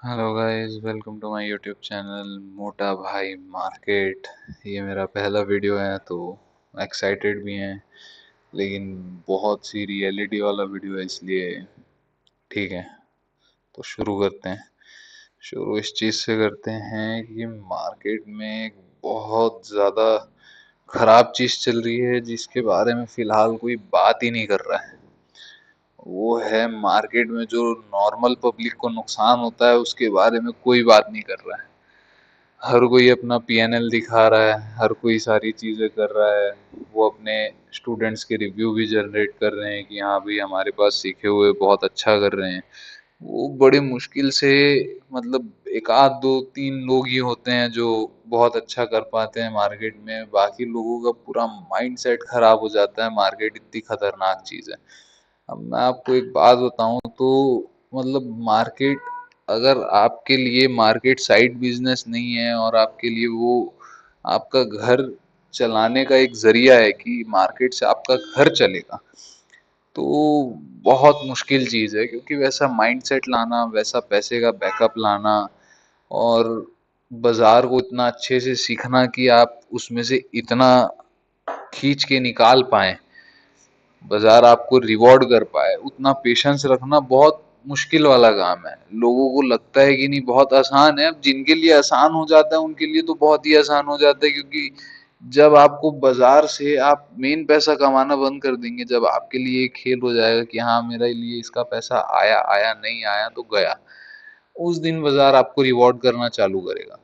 Hello guys, welcome to my YouTube channel Mota Bhai market. ये मेरा पहला वीडियो है तो एक्साइटेड भी हैं, लेकिन बहुत सी रियलिटी वाला वीडियो है, इसलिए ठीक है। तो शुरू करते हैं। शुरू इस चीज़ से करते हैं कि मार्केट में एक बहुत ज़्यादा खराब चीज़ चल रही है जिसके बारे में फ़िलहाल कोई बात ही नहीं कर रहा है। वो है मार्केट में जो नॉर्मल पब्लिक को नुकसान होता है उसके बारे में कोई बात नहीं कर रहा है। हर कोई अपना पीएनएल दिखा रहा है, हर कोई सारी चीज़ें कर रहा है। वो अपने स्टूडेंट्स के रिव्यू भी जनरेट कर रहे हैं कि हाँ भाई हमारे पास सीखे हुए बहुत अच्छा कर रहे हैं। वो बड़े मुश्किल से, मतलब एक आध दो तीन लोग ही होते हैं जो बहुत अच्छा कर पाते हैं मार्केट में। बाकी लोगों का पूरा माइंड सेट खराब हो जाता है। मार्केट इतनी खतरनाक चीज़ है। अब मैं आपको एक बात बताऊं तो, मतलब मार्केट, अगर आपके लिए मार्केट साइड बिजनेस नहीं है और आपके लिए वो आपका घर चलाने का एक जरिया है कि मार्केट से आपका घर चलेगा, तो बहुत मुश्किल चीज़ है। क्योंकि वैसा माइंडसेट लाना, वैसा पैसे का बैकअप लाना और बाजार को इतना अच्छे से सीखना कि आप उसमें से इतना खींच के निकाल पाए, बाजार आपको रिवॉर्ड कर पाए, उतना पेशेंस रखना बहुत मुश्किल वाला काम है। लोगों को लगता है कि नहीं बहुत आसान है। अब जिनके लिए आसान हो जाता है उनके लिए तो बहुत ही आसान हो जाता है, क्योंकि जब आपको बाजार से आप मेन पैसा कमाना बंद कर देंगे, जब आपके लिए एक खेल हो जाएगा कि हाँ मेरे लिए इसका पैसा आया आया, नहीं आया तो गया, उस दिन बाजार आपको रिवॉर्ड करना चालू करेगा।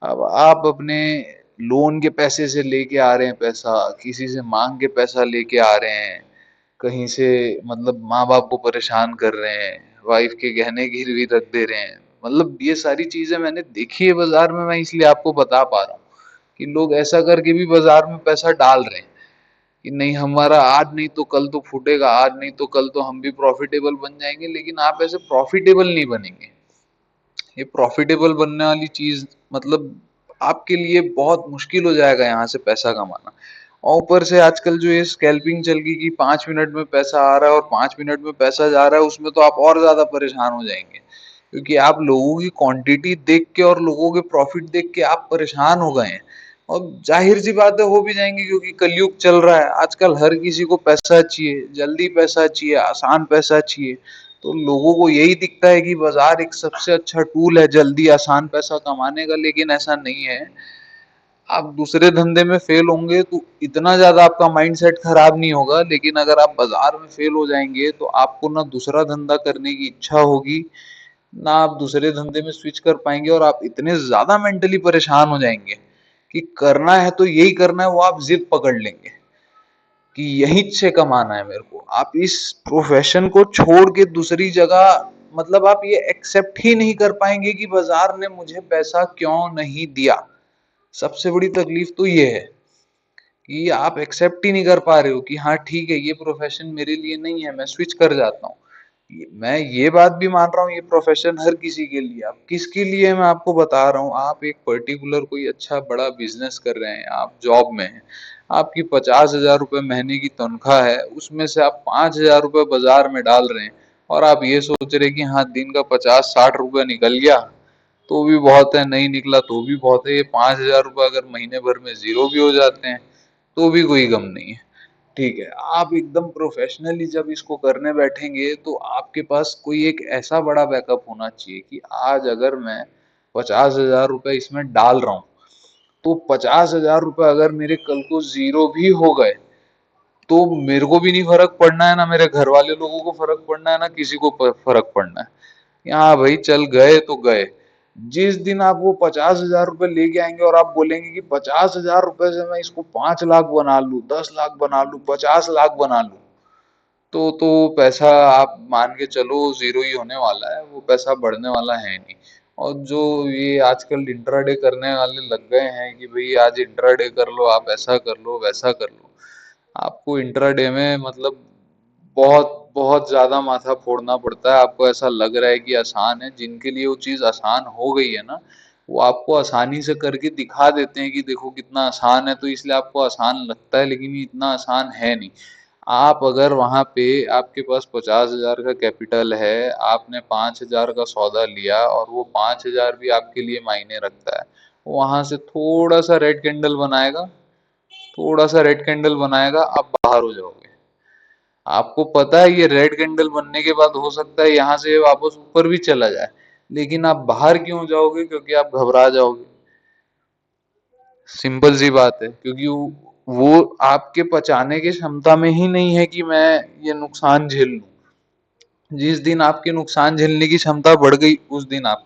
अब आप अपने लोन के पैसे से लेके आ रहे हैं पैसा, किसी से मांग के पैसा लेके आ रहे हैं, कहीं से, मतलब माँ बाप को परेशान कर रहे हैं, वाइफ के गहने गिरवी रख दे रहे हैं। मतलब ये सारी चीजें मैंने देखी है बाजार में, मैं इसलिए आपको बता पा रहा हूँ कि लोग ऐसा करके भी बाजार में पैसा डाल रहे हैं कि नहीं हमारा आज नहीं तो कल तो फूटेगा, आज नहीं तो कल तो हम भी प्रॉफिटेबल बन जाएंगे। लेकिन आप ऐसे प्रॉफिटेबल नहीं बनेंगे। ये प्रॉफिटेबल बनने वाली चीज, मतलब आपके लिए बहुत मुश्किल हो जाएगा यहाँ से पैसा कमाना। और ऊपर से आजकल जो ये स्कैल्पिंग चल गई कि 5 मिनट में पैसा आ रहा है और 5 मिनट में पैसा जा रहा है, उसमें तो आप और ज्यादा परेशान हो जाएंगे। क्योंकि आप लोगों की क्वांटिटी देख के और लोगों के प्रॉफिट देख के आप परेशान हो गए हैं। और जाहिर सी बात है, हो भी जाएंगे, क्योंकि कलयुग चल रहा है आजकल। हर किसी को पैसा चाहिए, जल्दी पैसा चाहिए, आसान पैसा चाहिए। तो लोगों को यही दिखता है कि बाजार एक सबसे अच्छा टूल है जल्दी आसान पैसा कमाने का, लेकिन ऐसा नहीं है। आप दूसरे धंधे में फेल होंगे तो इतना ज्यादा आपका माइंडसेट खराब नहीं होगा, लेकिन अगर आप बाजार में फेल हो जाएंगे तो आपको ना दूसरा धंधा करने की इच्छा होगी, ना आप दूसरे धंधे में स्विच कर पाएंगे। और आप इतने ज्यादा मेंटली परेशान हो जाएंगे कि करना है तो यही करना है, वो आप जिद पकड़ लेंगे कि यहीं से कमाना है मेरे को। आप इस प्रोफेशन को छोड़ के दूसरी जगह, मतलब आप ये एक्सेप्ट ही नहीं कर पाएंगे कि बाजार ने मुझे पैसा क्यों नहीं दिया। सबसे बड़ी तकलीफ तो ये है कि आप एक्सेप्ट ही नहीं कर पा रहे हो कि हाँ ठीक है, ये प्रोफेशन मेरे लिए नहीं है, मैं स्विच कर जाता हूँ। मैं ये बात भी मान रहा हूँ, ये प्रोफेशन हर किसी के लिए। आप किसके लिए, मैं आपको बता रहा हूँ। आप एक पर्टिकुलर कोई अच्छा बड़ा बिजनेस कर रहे हैं, आप जॉब में हैं, आपकी 50,000 रुपये महीने की तनख्वाह है, उसमें से आप 5,000 रुपये बाजार में डाल रहे हैं और आप ये सोच रहे हैं कि हाँ दिन का 50-60 रुपये निकल गया तो भी बहुत है, नहीं निकला तो भी बहुत है। ये 5,000 रुपये अगर महीने भर में जीरो भी हो जाते हैं तो भी कोई गम नहीं है। ठीक है, आप एकदम प्रोफेशनली जब इसको करने बैठेंगे तो आपके पास कोई एक ऐसा बड़ा बैकअप होना चाहिए कि आज अगर मैं 50,000 रुपये इसमें डाल रहा हूँ, तो 50,000 रुपये अगर मेरे कल को जीरो भी हो गए तो मेरे को भी नहीं फर्क पड़ना है, ना मेरे घर वाले लोगों को फर्क पड़ना है, ना किसी को फर्क पड़ना है। यहाँ भाई चल गए तो गए। जिस दिन आप वो 50,000 रुपये लेके आएंगे और आप बोलेंगे कि 50,000 रुपये से मैं इसको 5 लाख बना लूं, 10 लाख बना लूं, 50 लाख बना लूं, तो पैसा आप मान के चलो जीरो ही होने वाला है, वो पैसा बढ़ने वाला है नहीं। और जो ये आजकल इंट्राडे करने वाले लग गए हैं कि भाई आज इंट्राडे कर लो, आप ऐसा कर लो वैसा कर लो, आपको इंट्राडे में मतलब बहुत बहुत ज्यादा माथा फोड़ना पड़ता है। आपको ऐसा लग रहा है कि आसान है, जिनके लिए वो चीज आसान हो गई है ना, वो आपको आसानी से करके दिखा देते हैं कि देखो कितना आसान है, तो इसलिए आपको आसान लगता है, लेकिन ये इतना आसान है नहीं। आप अगर वहां पे आपके पास 50,000 का कैपिटल है, आपने 5,000 का सौदा लिया और वो 5,000 भी आपके लिए मायने रखता है, वहां से थोड़ा सा रेड कैंडल बनाएगा, थोड़ा सा रेड कैंडल बनाएगा, आप बाहर हो जाओगे। आपको पता है ये रेड कैंडल बनने के बाद हो सकता है यहाँ से वापस ऊपर भी चला जाए, लेकिन आप बाहर क्यों जाओगे? क्योंकि आप घबरा जाओगे। सिंपल सी बात है, क्योंकि वो आपके पचाने की क्षमता में ही नहीं है कि मैं ये नुकसान झेल लूं। जिस दिन आपकी नुकसान झेलने की क्षमता बढ़ गई, उस दिन आप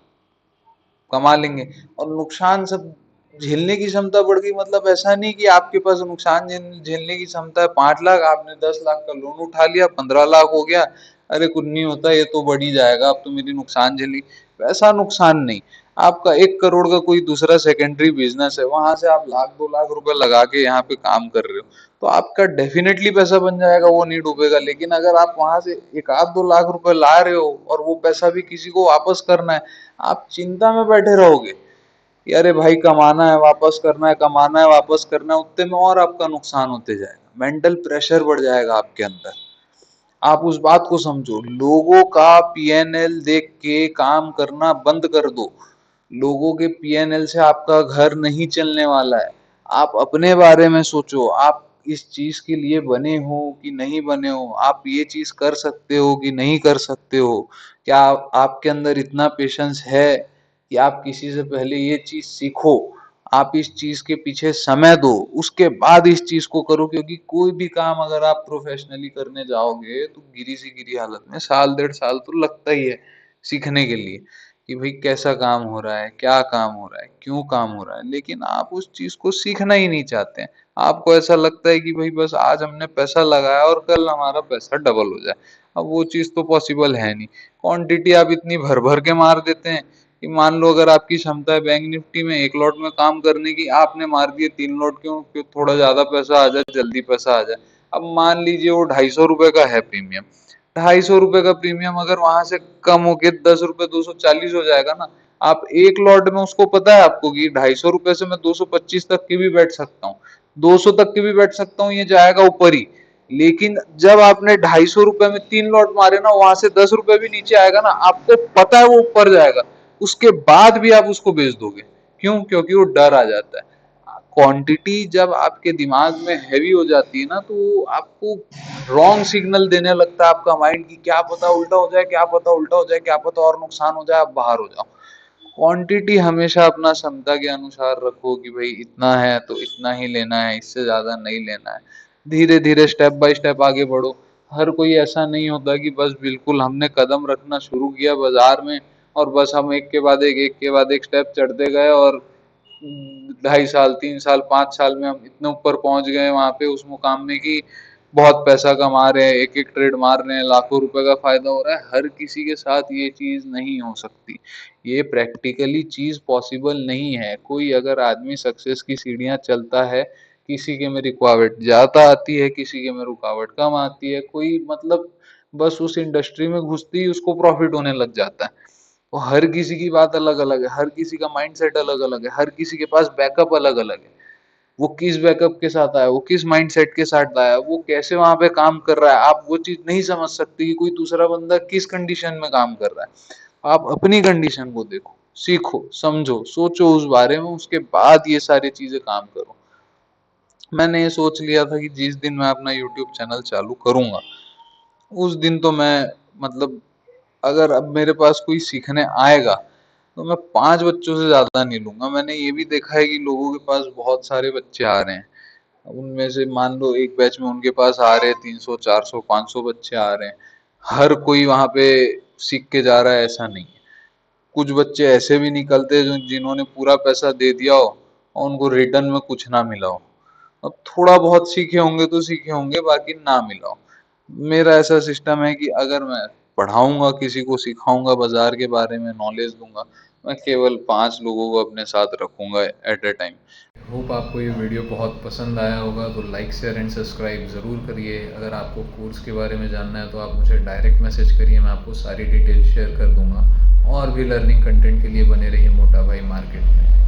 कमा लेंगे। और नुकसान सब झेलने की क्षमता बढ़ गई मतलब ऐसा नहीं कि आपके पास नुकसान झेलने की क्षमता है 5 लाख, आपने 10 लाख का लोन उठा लिया, 15 लाख हो गया, अरे कुछ नहीं होता, ये तो बढ़ ही जाएगा, अब तो मेरी नुकसान झेली। वैसा नुकसान नहीं। आपका 1 करोड़ का कोई दूसरा सेकेंडरी बिजनेस है, वहां से आप लाख 2 लाख रुपए लगा के यहाँ पे काम कर रहे हो, तो आपका डेफिनेटली पैसा बन जाएगा, वो नहीं डूबेगा। लेकिन अगर आप वहां से एक आध 2 लाख रुपए ला रहे हो और वो पैसा भी किसी को वापस करना है, आप चिंता में बैठे रहोगे कि अरे भाई कमाना है, वापस करना है, कमाना है, वापस करना है, उतने में और आपका नुकसान होते जाएगा, मेंटल प्रेशर बढ़ जाएगा आपके अंदर। आप उस बात को समझो, लोगों का पीएनएल देख के काम करना बंद कर दो। लोगों के पीएनएल से आपका घर नहीं चलने वाला है। आप अपने बारे में सोचो, आप इस चीज के लिए बने हो कि नहीं बने हो, आप ये चीज कर सकते हो कि नहीं कर सकते हो, क्या आपके अंदर इतना पेशेंस है कि आप किसी से पहले ये चीज सीखो, आप इस चीज के पीछे समय दो, उसके बाद इस चीज को करो। क्योंकि कोई भी काम अगर आप प्रोफेशनली करने जाओगे तो गिरी सी गिरी हालत में साल 1.5 साल तो लगता ही है सीखने के लिए, कि भाई कैसा काम हो रहा है, क्या काम हो रहा है, क्यों काम हो रहा है। लेकिन आप उस चीज को सीखना ही नहीं चाहते हैं। आपको ऐसा लगता है कि भाई बस आज हमने पैसा लगाया और कल हमारा पैसा डबल हो जाए। अब वो चीज तो पॉसिबल है नहीं। क्वांटिटी आप इतनी भर भर के मार देते हैं कि मान लो अगर आपकी क्षमता है बैंक निफ्टी में 1 लॉट में काम करने की, आपने मार दिए 3 लॉट, क्यों? थोड़ा ज्यादा पैसा आ जाए, जल्दी पैसा आ जाए। अब मान लीजिए वो 250 रुपए का है प्रीमियम, 250 रुपए का प्रीमियम अगर वहां से कम होके 10 रुपए 240 हो जाएगा ना, आप 1 लॉट में, उसको पता है आपको कि 250 रुपए से मैं 225 तक की भी बैठ सकता हूँ, 200 तक की भी बैठ सकता हूँ, ये जाएगा ऊपर ही। लेकिन जब आपने 250 रुपए में 3 लॉट मारे ना, वहां से 10 रुपए भी नीचे आएगा ना, आपको पता है वो ऊपर जाएगा, उसके बाद भी आप उसको बेच दोगे। क्यों? क्योंकि वो डर आ जाता है। क्वांटिटी जब आपके दिमाग में हैवी हो जाती है ना, तो आपको रॉन्ग सिग्नल देने लगता है आपका माइंड, कि क्या पता उल्टा हो जाए, क्या पता उल्टा हो जाए, क्या पता और नुकसान हो जाए, आप बाहर हो जाओ। क्वांटिटी हमेशा अपना क्षमता के अनुसार रखो, कि भाई इतना है तो इतना ही लेना है, इससे ज्यादा नहीं लेना है। धीरे धीरे स्टेप बाय स्टेप आगे बढ़ो। हर कोई ऐसा नहीं होता कि बस बिल्कुल हमने कदम रखना शुरू किया बाजार में और बस हम एक के बाद एक स्टेप चढ़ते गए और 2.5 साल 3 साल 5 साल में हम इतने ऊपर पहुंच गए वहां पे उस मुकाम में कि बहुत पैसा कमा रहे हैं, एक एक ट्रेड मार रहे हैं, लाखों रुपए का फायदा हो रहा है। हर किसी के साथ ये चीज नहीं हो सकती, ये प्रैक्टिकली चीज पॉसिबल नहीं है। कोई अगर आदमी सक्सेस की सीढ़ियां चलता है, किसी के में रुकावट ज्यादा आती है, किसी के में रुकावट कम आती है, कोई मतलब बस उस इंडस्ट्री में घुसते ही उसको प्रॉफिट होने लग जाता है। वो हर किसी की बात अलग अलग है, हर किसी का माइंडसेट अलग अलग है, हर किसी के पास बैकअप अलग अलग है। वो किस बैकअप के साथ आया, वो किस माइंडसेट के साथ आया, वो कैसे वहां पे काम कर रहा है, आप वो चीज नहीं समझ सकते कि कोई दूसरा बंदा किस कंडीशन में काम कर रहा है। आप अपनी कंडीशन को देखो, सीखो, समझो, सोचो उस बारे में, उसके बाद ये सारी चीजें काम करो। मैंने ये सोच लिया था कि जिस दिन मैं अपना यूट्यूब चैनल चालू करूंगा, उस दिन तो मैं मतलब अगर अब मेरे पास कोई सीखने आएगा तो मैं 5 बच्चों से ज्यादा नहीं लूंगा। मैंने ये भी देखा है कि लोगों के पास बहुत सारे बच्चे आ रहे हैं, उनमें से मान लो एक बैच में उनके पास आ रहे हैं 300 400 500 बच्चे आ रहे हैं। हर कोई वहां पे सीख के जा रहा है, ऐसा नहीं है। कुछ बच्चे ऐसे भी निकलते हैं जो जिन्होंने पूरा पैसा दे दिया हो और उनको रिटर्न में कुछ ना मिला हो। अब थोड़ा बहुत सीखे होंगे तो सीखे होंगे, बाकी ना मिला हो। मेरा ऐसा सिस्टम है कि अगर मैं पढ़ाऊंगा, किसी को सिखाऊंगा, बाजार के बारे में नॉलेज दूंगा, मैं केवल 5 लोगों को अपने साथ रखूंगा एट ए टाइम। होप आपको ये वीडियो बहुत पसंद आया होगा, तो लाइक शेयर एंड सब्सक्राइब ज़रूर करिए। अगर आपको कोर्स के बारे में जानना है तो आप मुझे डायरेक्ट मैसेज करिए, मैं आपको सारी डिटेल शेयर कर दूंगा। और भी लर्निंग कंटेंट के लिए बने रहिए मोटा भाई मार्केट में।